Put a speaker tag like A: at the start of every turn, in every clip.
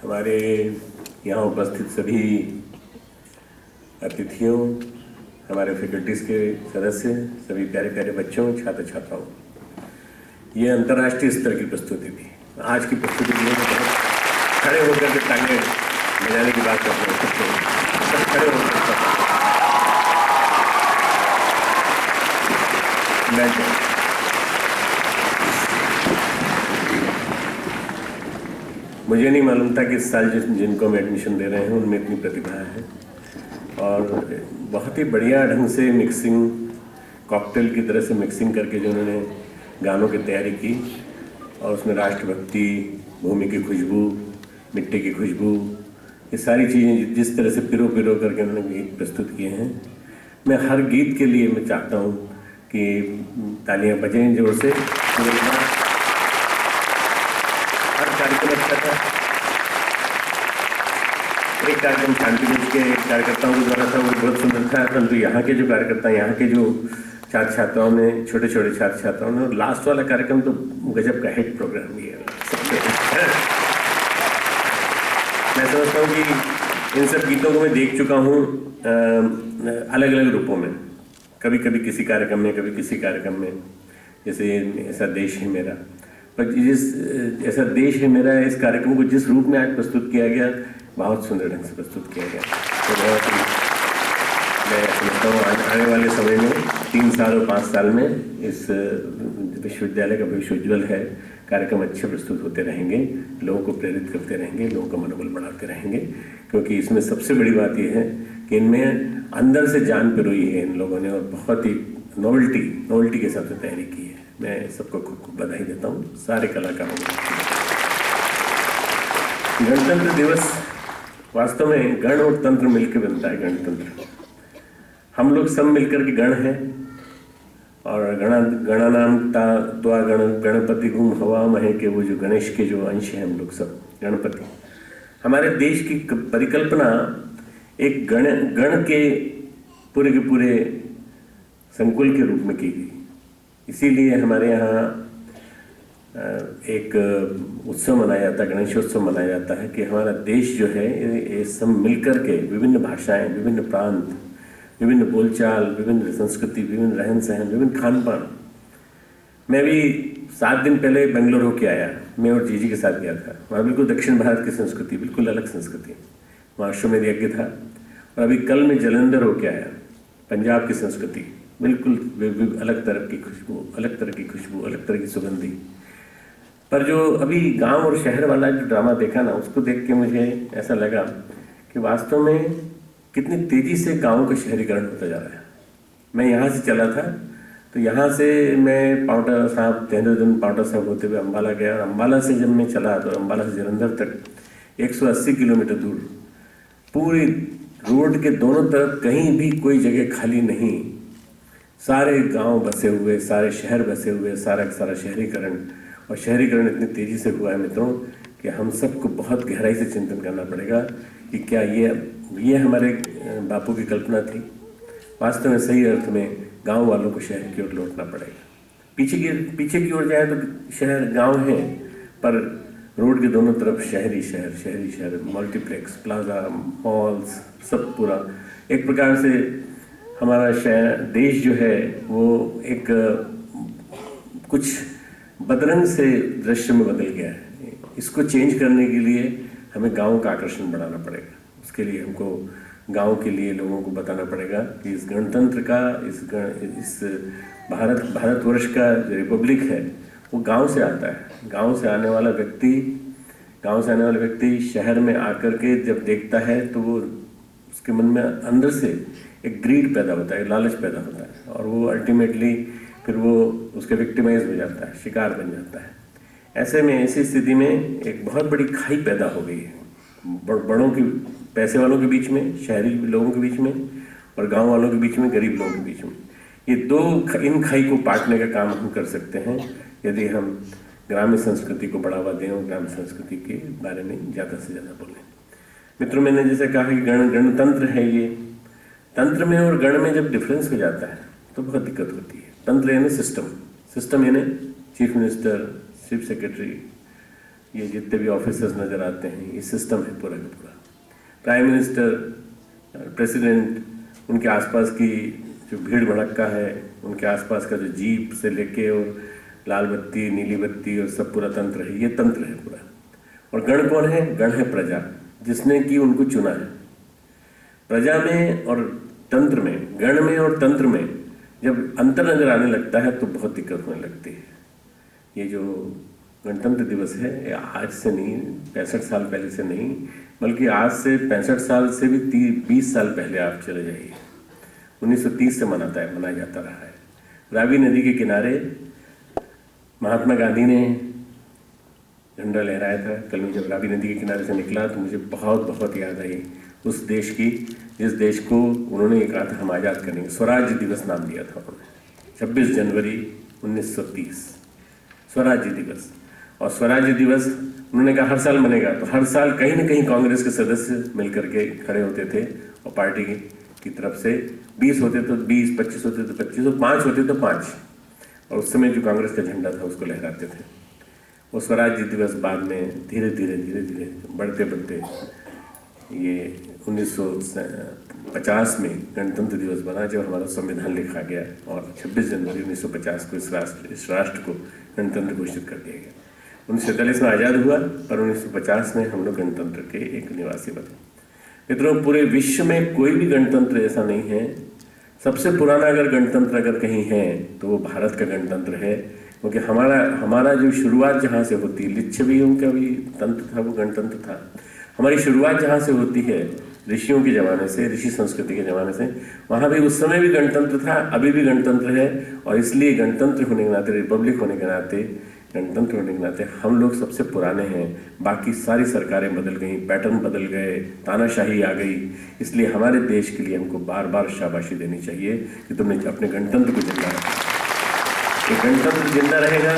A: हमारे यहाँ उपस्थित सभी अतिथियों, हमारे फैकल्टीज़ के सदस्य, सभी प्यारे प्यारे बच्चों, छात्र छात्राओं, ये अंतर्राष्ट्रीय स्तर की प्रस्तुति थी। आज की प्रस्तुति के लिए बहुत खड़े होकर के टांगे बजाने की बात कर रहे हैं, सब खड़े होकर मुझे नहीं मालूम था कि इस साल जिनको हम एडमिशन दे रहे हैं उनमें इतनी प्रतिभा है और बहुत ही बढ़िया ढंग से मिक्सिंग, कॉकटेल की तरह से मिक्सिंग करके जो उन्होंने गानों की तैयारी की और उसमें राष्ट्रभक्ति, भूमि की खुशबू, मिट्टी की खुशबू, ये सारी चीज़ें जिस तरह से पिरो पिरो करके उन्होंने गीत प्रस्तुत किए हैं, मैं हर गीत के लिए मैं चाहता हूँ कि तालियां बजें जोर से। हर कार्यक्रम अच्छा था। एक कार्यक्रम शांतिकुंज के कार्यकर्ताओं के द्वारा था, वो बहुत सुंदर था, परंतु यहाँ के जो कार्यकर्ता, यहाँ के जो छात्र छात्राओं ने, छोटे छोटे छात्र छात्राओं ने, लास्ट वाला कार्यक्रम तो गजब का हिट प्रोग्राम भी है। मैं समझता हूँ कि इन सब गीतों को मैं देख चुका हूँ अलग अलग रूपों में, कभी कभी किसी कार्यक्रम में, कभी किसी कार्यक्रम में, जैसे ऐसा देश है मेरा। पर जिस ऐसा देश है मेरा, इस कार्यक्रम को जिस रूप में आज प्रस्तुत किया गया, बहुत सुंदर ढंग से प्रस्तुत किया गया। तो बहुत ही मैं समझता हूँ आने वाले समय में 3 साल और 5 साल में इस विश्वविद्यालय का भविष्य उज्ज्वल है। कार्यक्रम अच्छे प्रस्तुत होते रहेंगे, लोगों को प्रेरित करते रहेंगे, लोगों का मनोबल बढ़ाते रहेंगे, क्योंकि इसमें सबसे बड़ी बात यह है कि इनमें अंदर से जान पिरोई है इन लोगों ने और बहुत ही नोवेल्टी के साथ तैयारी की है। मैं सबको खूब बधाई देता हूँ, सारे कलाकारों को। गणतंत्र दिवस वास्तव में गण और तंत्र मिलकर बनता है। गणतंत्र हम लोग सब मिलकर के गण हैं और गणानाम त्वा गणपति घूम हवा महे के वो जो गणेश के जो अंश हैं, हम लोग सब गणपति। हमारे देश की परिकल्पना एक गण के पूरे के पूरे संकुल के रूप में की गई। इसीलिए हमारे यहाँ एक उत्सव मनाया जाता है, गणेशोत्सव मनाया जाता है कि हमारा देश जो है ये सब मिलकर के विभिन्न भाषाएं, विभिन्न प्रांत, विभिन्न बोलचाल, विभिन्न संस्कृति, विभिन्न रहन सहन, विभिन्न खान पान। मैं भी 7 दिन पहले बेंगलोर होके आया, मैं और जीजी के साथ गया था। वहाँ बिल्कुल दक्षिण भारत की संस्कृति, बिल्कुल अलग संस्कृति। वहाँ अश्वमेध यज्ञ था। और अभी कल मैं जलंधर होके आया, पंजाब की संस्कृति, बिल्कुल अलग तरह की खुशबू, अलग तरह की खुशबू, अलग तरह की सुगंधी। पर जो अभी गांव और शहर वाला जो ड्रामा देखा ना, उसको देख के मुझे ऐसा लगा कि वास्तव में कितनी तेजी से गाँव का शहरीकरण होता जा रहा है। मैं यहाँ से चला था, तो यहाँ से मैं पाउंटा साहब, तेंदुलकर पाउंटा साहब होते हुए अम्बाला गया, और अम्बाला से जब मैं चला तो अम्बाला से जलंधर तक 180 किलोमीटर दूर, पूरी रोड के दोनों तरफ कहीं भी कोई जगह खाली नहीं, सारे गांव बसे हुए, सारे शहर बसे हुए, सारा सारा शहरीकरण। और शहरीकरण इतनी तेजी से हुआ है मित्रों कि हम सबको बहुत गहराई से चिंतन करना पड़ेगा कि क्या ये हमारे बापू की कल्पना थी। वास्तव में सही अर्थ में गांव वालों को शहर की ओर लौटना पड़ेगा। पीछे की ओर जाए तो शहर गांव है, पर रोड के दोनों तरफ शहरी शहर, मल्टीप्लेक्स, प्लाजा, मॉल्स, सब पूरा एक प्रकार से हमारा देश जो है वो एक कुछ बदरंग से दृश्य में बदल गया है। इसको चेंज करने के लिए हमें गांव का आकर्षण बढ़ाना पड़ेगा। उसके लिए हमको गांव के लिए लोगों को बताना पड़ेगा कि इस गणतंत्र का, इस भारतवर्ष का जो रिपब्लिक है वो गांव से आता है। गांव से आने वाला व्यक्ति शहर में आकर के जब देखता है तो वो उसके मन में अंदर से एक ग्रीड पैदा होता है, लालच पैदा होता है, और वो अल्टीमेटली फिर वो उसके विक्टिमाइज हो जाता है, शिकार बन जाता है। ऐसे में, ऐसी स्थिति में एक बहुत बड़ी खाई पैदा हो गई है बड़ों की, पैसे वालों के बीच में, शहरी लोगों के बीच में, और गांव वालों के बीच में, गरीब लोगों के बीच में। ये इन खाई को पाटने का काम हम कर सकते हैं यदि हम ग्राम्य संस्कृति को बढ़ावा दें और ग्राम्य संस्कृति के बारे में ज़्यादा से ज़्यादा बोलें। मित्रों, मैंने जैसे कहा कि गणतंत्र है ये। तंत्र में और गण में जब डिफरेंस हो जाता है तो बहुत दिक्कत होती है। तंत्र यानी सिस्टम यानी चीफ मिनिस्टर, चीफ सेक्रेटरी, ये जितने भी ऑफिसर्स नज़र आते हैं, ये सिस्टम है पूरा का पूरा। प्राइम मिनिस्टर, प्रेसिडेंट, उनके आसपास की जो भीड़ भड़क्का है, उनके आसपास का जो जीप से लेके और लाल बत्ती, नीली बत्ती और सब पूरा तंत्र है, ये तंत्र है पूरा। और गण कौन है? गण है प्रजा, जिसने कि उनको चुना है। प्रजा में और तंत्र में, गण में और तंत्र में जब अंतर नजर आने लगता है तो बहुत दिक्कत होने लगती है। ये जो गणतंत्र दिवस है, ये आज से नहीं, 65 साल पहले से नहीं, बल्कि आज से 65 साल से भी 20 साल पहले आप चले जाइए, 1930 से मनाया जाता रहा है। रावी नदी के किनारे महात्मा गांधी ने झंडा लहराया था। कल मैं जब रावी नदी के किनारे से निकला तो मुझे बहुत बहुत याद आई उस देश की, जिस देश को उन्होंने ये कहा था हम आज़ाद करेंगे। स्वराज्य दिवस नाम दिया था उन्होंने, 26 जनवरी 1930 स्वराज्य दिवस। और स्वराज्य दिवस उन्होंने कहा हर साल मनेगा, तो हर साल कहीं ना कहीं कांग्रेस के सदस्य मिलकर के खड़े होते थे और पार्टी की तरफ से 20 होते तो 20, 25 होते तो 25 और 5 होते तो 5, और उस समय जो कांग्रेस का झंडा था उसको लहराते थे। वो स्वराज्य दिवस बाद में धीरे धीरे बढ़ते बढ़ते ये 1950 में गणतंत्र दिवस बना, जब हमारा संविधान लिखा गया और 26 जनवरी 1950 को इस राष्ट्र को गणतंत्र घोषित कर दिया गया। 1947 में आज़ाद हुआ, पर 1950 में हम लोग गणतंत्र के एक निवासी बने। मित्रों, पूरे विश्व में कोई भी गणतंत्र ऐसा नहीं है। सबसे पुराना अगर गणतंत्र अगर कहीं है तो वो भारत का गणतंत्र है, क्योंकि हमारा जो शुरुआत जहाँ से होती है, लिच्छवियों का भी तंत्र था, वो गणतंत्र था। हमारी शुरुआत जहाँ से होती है ऋषियों के ज़माने से, ऋषि संस्कृति के ज़माने से, वहाँ भी उस समय भी गणतंत्र था, अभी भी गणतंत्र है। और इसलिए गणतंत्र होने के नाते, रिपब्लिक होने के नाते, गणतंत्र होने के नाते हम लोग सबसे पुराने हैं। बाकी सारी सरकारें बदल गई, पैटर्न बदल गए, तानाशाही आ गई। इसलिए हमारे देश के लिए हमको बार बार शाबाशी देनी चाहिए कि तुमने अपने गणतंत्र को जिंदा रखा। ये गणतंत्र जिंदा रहेगा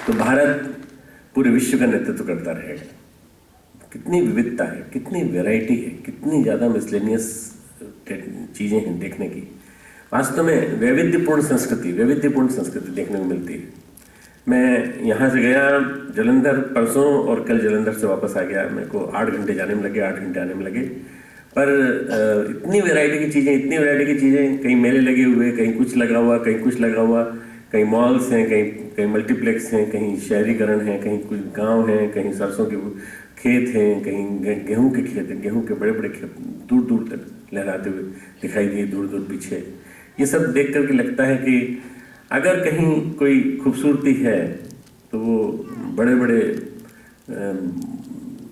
A: तो भारत पूरे विश्व का नेतृत्व करता रहेगा। कितनी विविधता है, कितनी वैरायटी है, कितनी ज़्यादा मिसलेनियस चीज़ें हैं देखने की। वास्तव में वैविध्यपूर्ण संस्कृति देखने को मिलती है। मैं यहाँ से गया जलंधर परसों और कल जलंधर से वापस आ गया। मेरे को 8 घंटे जाने में लगे, 8 घंटे आने में लगे। पर इतनी वैरायटी की चीज़ें, कहीं मेले लगे हुए, कहीं कुछ लगा हुआ, कहीं कुछ लगा हुआ, कहीं मॉल्स हैं, कहीं मल्टीप्लेक्स हैं, कहीं शहरीकरण है, कहीं कुछ गांव हैं, कहीं सरसों के खेत हैं, कहीं गेहूं के खेत हैं, गेहूं के बड़े बड़े खेत दूर दूर तक लहराते हुए दिखाई दिए, दूर दूर पीछे। ये सब देख करके लगता है कि अगर कहीं कोई खूबसूरती है तो वो बड़े बड़े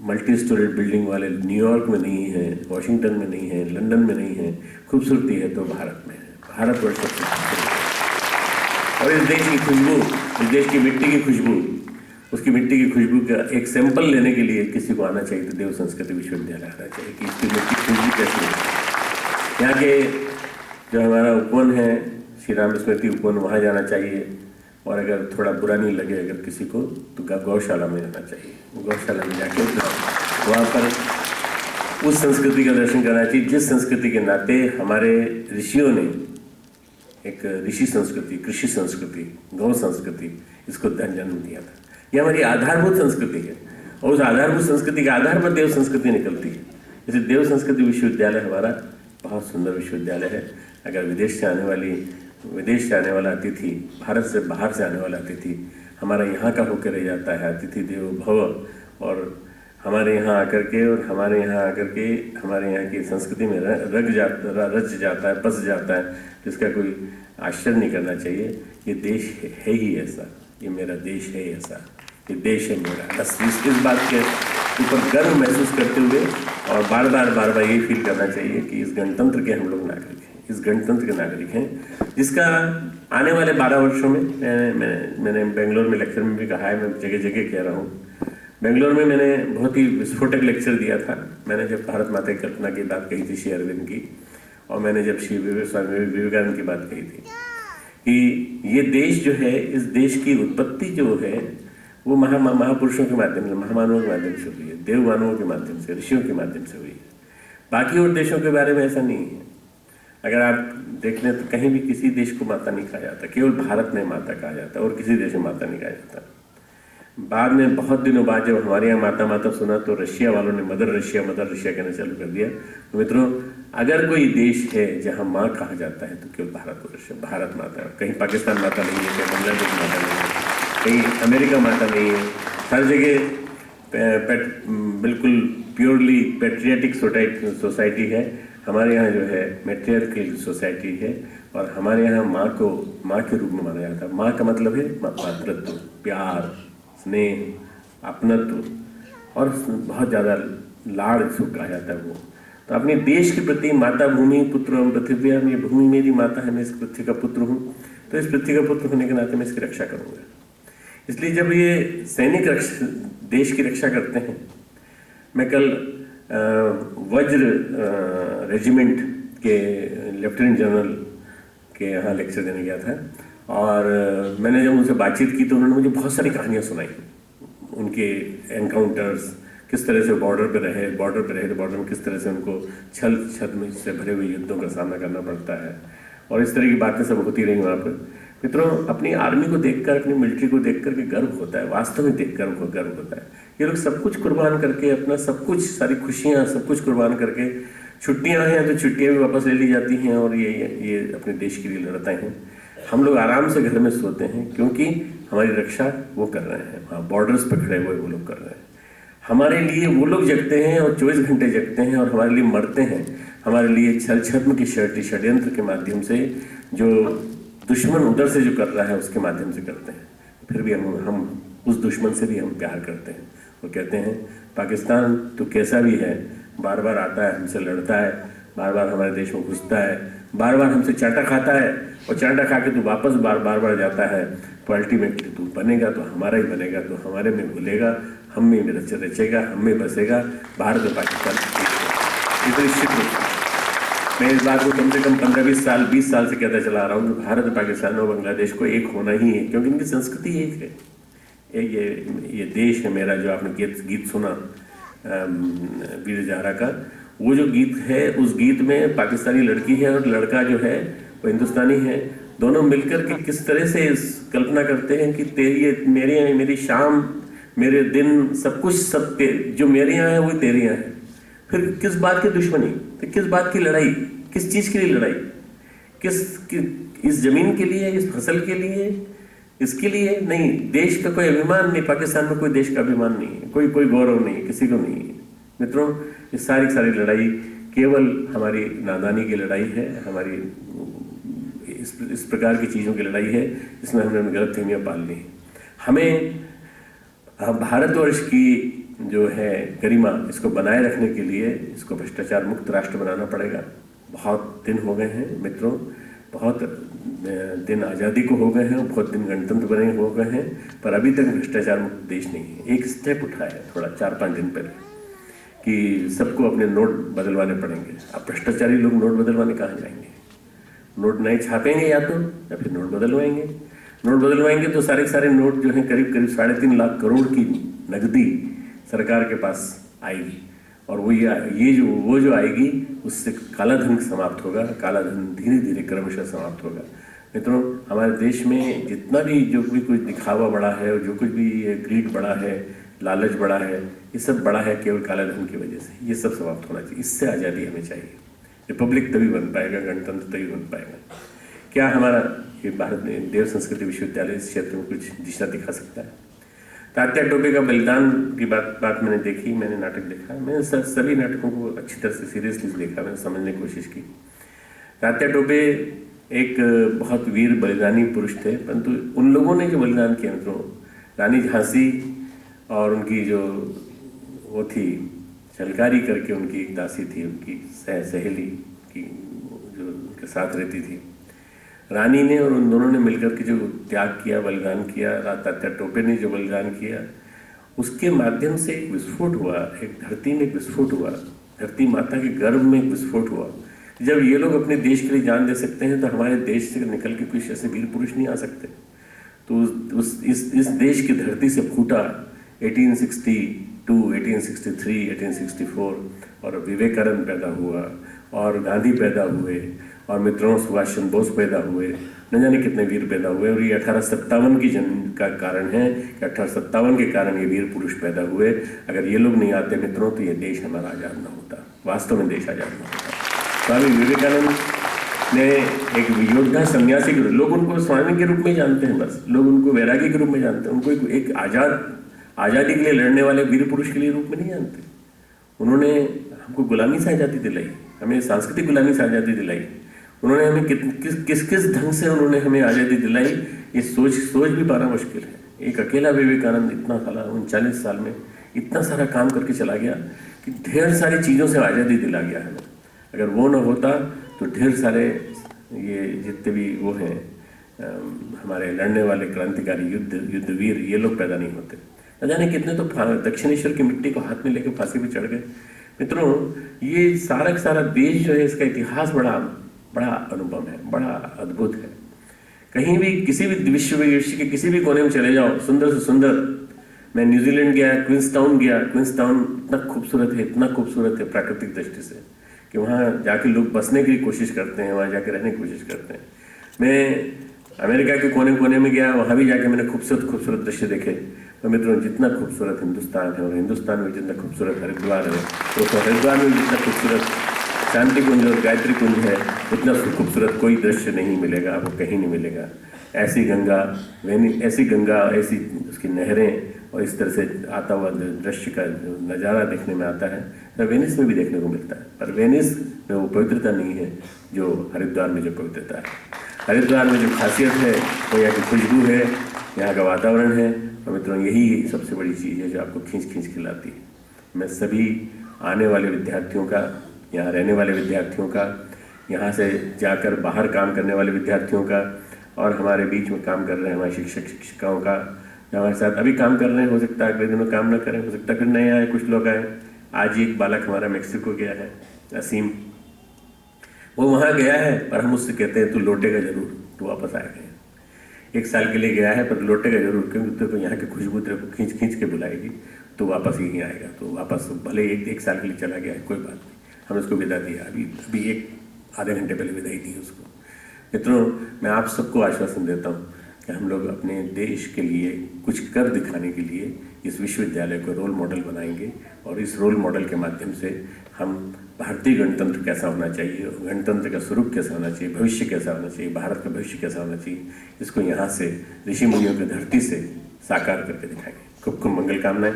A: मल्टी स्टोरेड बिल्डिंग वाले न्यूयॉर्क में नहीं है, वॉशिंगटन में नहीं है, लंदन में नहीं है। खूबसूरती है तो भारत में है। भारतवर्ष सबसे खूबसूरत है। और इस देश की खुशबू, इस देश की मिट्टी की खुशबू, उसकी मिट्टी की खुशबू का एक सैंपल लेने के लिए किसी को आना चाहिए तो देव संस्कृति विश्वविद्यालय आना चाहिए कि इसकी मिट्टी की खुशबू कैसी है। यहाँ के जो हमारा उपवन है, श्री राम स्मृति उपवन, वहाँ जाना चाहिए। और अगर थोड़ा बुरा नहीं लगे अगर किसी को, तो गौशाला में जाना चाहिए। गौशाला में जाके वहाँ पर उस संस्कृति का दर्शन करना चाहिए जिस संस्कृति के नाते हमारे ऋषियों ने एक ऋषि संस्कृति, कृषि संस्कृति, गौ संस्कृति, इसको जन्म दिया था। ये हमारी आधारभूत संस्कृति है और उस आधारभूत संस्कृति के आधार पर देव संस्कृति निकलती है। जैसे देव संस्कृति विश्वविद्यालय हमारा बहुत सुंदर विश्वविद्यालय है। अगर विदेश से आने वाला अतिथि, भारत से बाहर से आने वाला अतिथि हमारा यहाँ का होकर रह जाता है, अतिथि देवो भव, और हमारे यहाँ आकर के हमारे यहाँ की संस्कृति में रच जाता है, बस जाता है, जिसका कोई आश्चर्य नहीं करना चाहिए। ये देश है ही ऐसा, ये मेरा देश है ऐसा, ये देश है मेरा। बस इस बात के ऊपर गर्व महसूस करते हुए और बार बार यही फील करना चाहिए कि इस गणतंत्र के हम लोग नागरिक हैं, इस गणतंत्र के नागरिक हैं, जिसका आने वाले 12 वर्षों में मैंने बेंगलोर में लेक्चर में भी कहा है, मैं जगह जगह कह रहा हूँ। बेंगलोर में मैंने बहुत ही विस्फोटक लेक्चर दिया था। मैंने जब भारत माता की कल्पना की बात कही थी श्री अरविंद की, और मैंने जब श्री स्वामी विवेकानंद की बात कही थी कि ये देश जो है, इस देश की उत्पत्ति जो है वो महापुरुषों के माध्यम से, महामानवों के माध्यम से हुई है, देव मानवों के माध्यम से, ऋषियों के माध्यम से हुई है। बाकी और देशों के बारे में ऐसा नहीं है। अगर आप देख लें तो कहीं भी किसी देश को माता नहीं कहा जाता, केवल भारत में माता कहा जाता है और किसी देश में माता नहीं कहा जाता। बाद में बहुत दिनों बाद जब हमारे यहाँ माता माता सुना तो रशिया वालों ने मदर रशिया कहना चालू कर दिया। तो मित्रों, अगर कोई देश है जहाँ माँ कहा जाता है तो केवल भारतवर्ष है, भारत माता है। कहीं पाकिस्तान माता नहीं है, कहीं बांग्लादेश माता नहीं है, कहीं अमेरिका माता नहीं है। हर जगह बिल्कुल प्योरली पेट्रियाटिक सोसाइटी है। हमारे यहाँ जो है मैट्रियार्कल सोसाइटी है और हमारे यहाँ माँ को माँ के रूप में माना जाता है। माँ का मतलब है मातृत्व, प्यार, स्नेह, अपनत्व और बहुत ज़्यादा लाड़ इसको कहा जाता है वो। तो अपने देश के प्रति माता भूमि पुत्र एवं पृथ्वी, ये भूमि मेरी माता है, मैं इस पृथ्वी का पुत्र हूँ, तो इस पृथ्वी का पुत्र होने के नाते मैं इसकी रक्षा करूँगा। इसलिए जब ये सैनिक देश की रक्षा करते हैं, मैं कल वज्र रेजिमेंट के लेफ्टिनेंट जनरल के यहाँ लेक्चर देने गया था और मैंने जब उनसे बातचीत की तो उन्होंने मुझे बहुत सारी कहानियाँ सुनाई, उनके एनकाउंटर्स, किस तरह से बॉर्डर पे रहे तो बॉर्डर में किस तरह से उनको छल छद्म से भरे हुए युद्धों का सामना करना पड़ता है और इस तरह की बातें सब होती रही वहाँ पर। मित्रों, अपनी आर्मी को देखकर, अपनी मिलिट्री को देखकर के गर्व होता है, वास्तव में देखकर गर्व होता है। ये लोग सब कुछ कुर्बान करके, अपना सब कुछ, सारी खुशियाँ सब कुछ कुर्बान करके, छुट्टियाँ हैं तो छुट्टियाँ भी वापस ले ली जाती हैं और ये अपने देश के लिए लड़ते हैं। हम लोग आराम से घर में सोते हैं क्योंकि हमारी रक्षा वो कर रहे हैं, वहाँ बॉर्डर्स पर खड़े हुए वो लोग कर रहे हैं। हमारे लिए वो लोग जगते हैं और 24 घंटे जगते हैं और हमारे लिए मरते हैं। हमारे लिए छल छद्म की षड्यंत्र के माध्यम से, जो दुश्मन उधर से जो कर रहा है उसके माध्यम से करते हैं। फिर भी हम उस दुश्मन से भी हम प्यार करते हैं और कहते हैं पाकिस्तान तो कैसा भी है, बार बार आता है, हमसे लड़ता है, बार बार हमारे देश में घुसता है, बार बार हमसे चाटा खाता है और चाटा खा के तो वापस बार बार जाता है। तो अल्टीमेटली तू बनेगा तो हमारा ही बनेगा, तो हमारे में घुलेगा, हम में रचेगा, हम में बसेगा। भारत और पाकिस्तान निश्चित रूप से मैं इस बात को कम से कम 15-20 साल 20 साल से कहता चला रहा हूँ कि भारत और पाकिस्तान और बांग्लादेश को एक होना ही है, क्योंकि इनकी संस्कृति एक है। ये देश है मेरा, जो आपने गीत सुना वीर ज़ाहरा का, वो जो गीत है उस गीत में पाकिस्तानी लड़की है और लड़का जो है वो हिंदुस्तानी है। दोनों मिलकर के किस तरह से कल्पना करते हैं कि मेरी शाम, मेरे दिन, सब कुछ सब जो मेरे यहाँ है वही तेरे यहाँ है। फिर किस बात की दुश्मनी, तो किस बात की लड़ाई, किस चीज़ के लिए लड़ाई, इस जमीन के लिए, इस फसल के लिए, इसके लिए नहीं। देश का कोई अभिमान नहीं, पाकिस्तान में कोई देश का अभिमान नहीं है, कोई गौरव नहीं, किसी को नहीं है। मित्रों, ये सारी लड़ाई केवल हमारी नादानी की लड़ाई है, हमारी इस प्रकार की चीज़ों की लड़ाई है जिसमें हमने गलतफहमियाँ पाल ली। हमें भारतवर्ष की जो है गरिमा, इसको बनाए रखने के लिए इसको भ्रष्टाचार मुक्त राष्ट्र बनाना पड़ेगा। बहुत दिन हो गए हैं मित्रों, बहुत दिन आज़ादी को हो गए हैं, बहुत दिन गणतंत्र बने हो गए हैं, पर अभी तक भ्रष्टाचार मुक्त देश नहीं है। एक स्टेप उठा है थोड़ा 4-5 दिन पहले कि सबको अपने नोट बदलवाने पड़ेंगे। अब भ्रष्टाचारी लोग नोट बदलवाने कहाँ जाएंगे? नोट नहीं छापेंगे या फिर नोट बदलवाएंगे। नोट बदलवाएंगे तो सारे नोट जो है करीब 3.5 लाख करोड़ की नकदी सरकार के पास आएगी और वो जो आएगी उससे काला धन समाप्त होगा। काला धन धीरे धीरे क्रमशः समाप्त होगा। मित्रों, हमारे देश में जितना भी जो भी कुछ दिखावा बड़ा है और जो कुछ भी ग्रीड बड़ा है, लालच बड़ा है, ये सब बड़ा है केवल काला धन की वजह से। ये सब समाप्त होना चाहिए। इससे आज़ादी हमें चाहिए। रिपब्लिक तभी बन पाएगा, गणतंत्र तभी बन पाएगा। क्या हमारा ये भारत में देव संस्कृति विश्वविद्यालय इस क्षेत्र में कुछ दिशा दिखा सकता है? तात्या टोपे का बलिदान की बात मैंने देखी, मैंने नाटक देखा, मैंने सभी नाटकों को अच्छी तरह से सीरियसली देखा, मैंने समझने की कोशिश की। तात्या टोपे एक बहुत वीर बलिदानी पुरुष थे, परंतु उन लोगों ने जो बलिदान किया मित्रों, रानी झांसी और उनकी जो वो थी झलकारी करके उनकी एक दासी थी, उनकी सहेली की जो उनके साथ रहती थी, रानी ने और उन दोनों ने मिलकर के जो त्याग किया, बलिदान किया, तात्या टोपे ने जो बलिदान किया, उसके माध्यम से एक विस्फोट हुआ, एक धरती में एक विस्फोट हुआ, धरती माता के गर्भ में एक विस्फोट हुआ। जब ये लोग अपने देश के लिए जान दे सकते हैं तो हमारे देश से निकल के कुछ ऐसे वीर पुरुष नहीं आ सकते। तो इस देश की धरती से फूटा 1862, 1863, 1864 और विवेकानंद पैदा हुआ और गांधी पैदा हुए और मित्रों सुभाष चंद्र बोस पैदा हुए, न जाने कितने वीर पैदा हुए, और ये 1857 की जन्म का कारण है कि 1857 के कारण ये वीर पुरुष पैदा हुए। अगर ये लोग नहीं आते मित्रों तो ये देश हमारा आज़ाद ना होता, वास्तव में देश आज़ाद ना होता। स्वामी विवेकानंद ने एक योद्धा सन्यासी के रूप, लोग उनको स्वामी के रूप में जानते हैं, बस लोग उनको वैरागी के रूप में जानते हैं, उनको एक आज़ादी के लिए लड़ने वाले वीर पुरुष के लिए रूप में नहीं जानते। उन्होंने हमको गुलामी से आज़ादी दिलाई, हमें सांस्कृतिक गुलामी से आज़ादी दिलाई। उन्होंने हमें किस ढंग से उन्होंने हमें आज़ादी दिलाई, ये सोच भी पाना मुश्किल है। एक अकेला विवेकानंद इतना साल 39 साल में इतना सारा काम करके चला गया कि ढेर सारी चीज़ों से आज़ादी दिला गया हमें। अगर वो न होता तो ढेर सारे ये जितने भी वो हैं हमारे लड़ने वाले क्रांतिकारी युद्धवीर ये लोग पैदा नहीं होते। न जाने कितने तो दक्षिणेश्वर की मिट्टी को हाथ में लेकर फांसी पे चढ़ गए। मित्रों, ये सारा देश जो है, इसका इतिहास बड़ा अनुपम है, बड़ा अद्भुत है। कहीं भी किसी भी विश्व के किसी भी कोने में चले जाओ, सुंदर से सुंदर। मैं न्यूजीलैंड गया, क्वींसटाउन गया। क्वींसटाउन इतना खूबसूरत है प्राकृतिक दृष्टि से कि वहाँ जाके लोग बसने की कोशिश करते हैं, वहाँ जाके रहने की कोशिश करते हैं। मैं अमेरिका के कोने कोने में गया, वहाँ भी जाके मैंने खूबसूरत दृश्य देखे। तो मित्रों, जितना खूबसूरत हिंदुस्तान है और हिंदुस्तान में जितना खूबसूरत हरिद्वार है, तो हरिद्वार में जितना खूबसूरत शांति कुंज और गायत्री कुंज है, उतना खूबसूरत कोई दृश्य नहीं मिलेगा, आपको कहीं नहीं मिलेगा। ऐसी गंगा, ऐसी उसकी नहरें और इस तरह से आता हुआ दृश्य का जो नज़ारा देखने में आता है, तो वेनिस में भी देखने को मिलता है। पर वेनिस में वो पवित्रता नहीं है जो हरिद्वार में जो पवित्रता है। हरिद्वार में जो खासियत है वो यहाँ की खुशबू है, यहाँ का वातावरण है। और मित्रों, यही सबसे बड़ी चीज़ है जो आपको खींच के लाती है। मैं सभी आने वाले विद्यार्थियों का, यहाँ रहने वाले विद्यार्थियों का, यहाँ से जाकर बाहर काम करने वाले विद्यार्थियों का, और हमारे बीच में काम कर रहे हैं हमारे शिक्षिकाओं का, जो हमारे साथ अभी काम कर रहे हैं। हो सकता है अगले दिनों काम ना करें, हो सकता है फिर नए आए, कुछ लोग आए। आज ही एक बालक हमारा मेक्सिको गया है, असीम, वो वहाँ गया है, पर हम उससे कहते हैं तू लौटेगा जरूर, तू वापस आएगा। 1 साल के लिए गया है पर लौटेगा जरूर, क्योंकि तेरे को यहाँ की खुशबू तेरे को खींच के बुलाएगी, तो वापस यहीं आएगा। तो वापस भले एक साल के लिए चला गया है, कोई बात नहीं, हम उसको विदा दिया। अभी आधे घंटे पहले विदाई दी उसको। मित्रों, मैं आप सबको आश्वासन देता हूँ कि हम लोग अपने देश के लिए कुछ कर दिखाने के लिए इस विश्वविद्यालय को रोल मॉडल बनाएंगे, और इस रोल मॉडल के माध्यम से हम भारतीय गणतंत्र कैसा होना चाहिए, गणतंत्र का स्वरूप कैसा होना चाहिए, भविष्य कैसा होना चाहिए, भारत का भविष्य कैसा होना चाहिए, इसको यहाँ से ऋषि मुनियों की धरती से साकार करके दिखाएंगे। खूब खूब मंगल कामनाएं।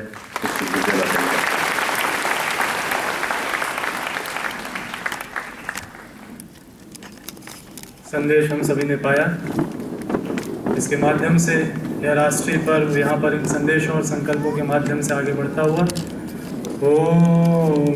B: संदेश हम सभी ने पाया। इसके माध्यम से यह राष्ट्रीय पर्व यहाँ पर इन संदेशों और संकल्पों के माध्यम से आगे बढ़ता हुआ